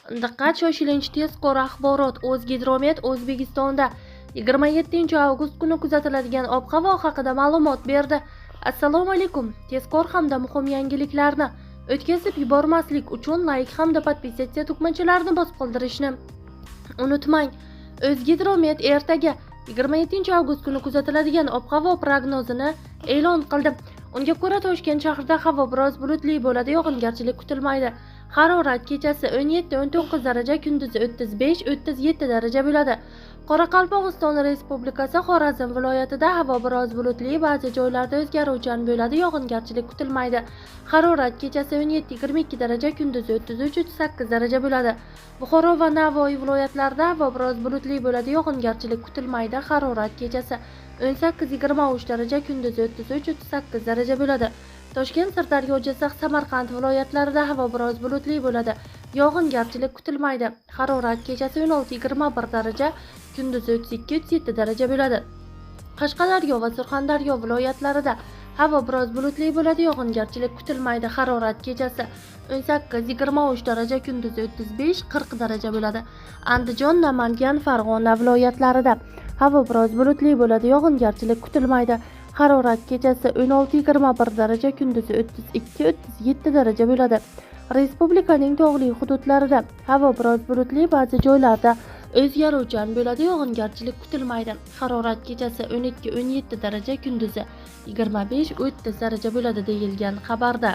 Diqqat, shoshilinch tezkor axborot. O'zgidromet O'zbekistonda 27 avgust kuni kuzatiladigan ob-havo haqida ma'lumot berdi. Assalomu alaykum. Tezkor hamda muhim yangiliklarni o'tkazib yubormaslik uchun like hamda podpisatsiya tugmachalarini bosib qoldirishni unutmang. O'zgidromet ertaga 27 avgust kuni kuzatiladigan ob-havo prognozini e'lon qildi. Unga ko'ra, Toshkent shahrida havo biroz bulutli bo'ladi, yog'ingarchilik kutilmaydi. Harorat kechasi 17-19 daraja, kunduzi 35-37 daraja bo'ladi. Qoraqalpog'iston Respublikasi Xorazm viloyatida havo biroz bulutli, ba'zi joylarda o'zgaruvchan bo'ladi, yog'ingarchilik kutilmaydi. Harorat kechasi 17-22 daraja, kunduzi 33-38 daraja bo'ladi. Buxoro va Navoiy viloyatlarida havo biroz bulutli bo'ladi, yog'ingarchilik kutilmaydi. Harorat kechasi 18-23 daraja, kunduzi 33-38 daraja bo'ladi. Toshkent, Sirdaryo, Jizzax, Samarqand viloyatlarida havo biroz bulutli bo'ladi, yog'ingarchilik kutilmaydi. Harorat kechasi 16-21 daraja, kunduzi 32-37 daraja bo'ladi. Qashqadaryo va Surxondaryo viloyatlarida havo biroz bulutli bo'ladi, yog'ingarchilik kutilmaydi. Harorat kechasi 18-23 daraja, kunduzi 35-40 daraja bo'ladi. Andijon, Namangan, Farg'ona viloyatlarida havo biroz bulutli bo'ladi, yog'ingarchilik kutilmaydi. Harorat kechasi 16-21 daraja, kunduzi 32-37 daraja bo'ladi. Respublikaning tog'li hududlarida havo biroz bulutli, ba'zi joylarda o'zgaruvchan bo'ladi, yog'ingarchilik kutilmaydi. Harorat kechasi 12-17 daraja, kunduzi 25-30 daraja bo'ladi deyilgan xabarda.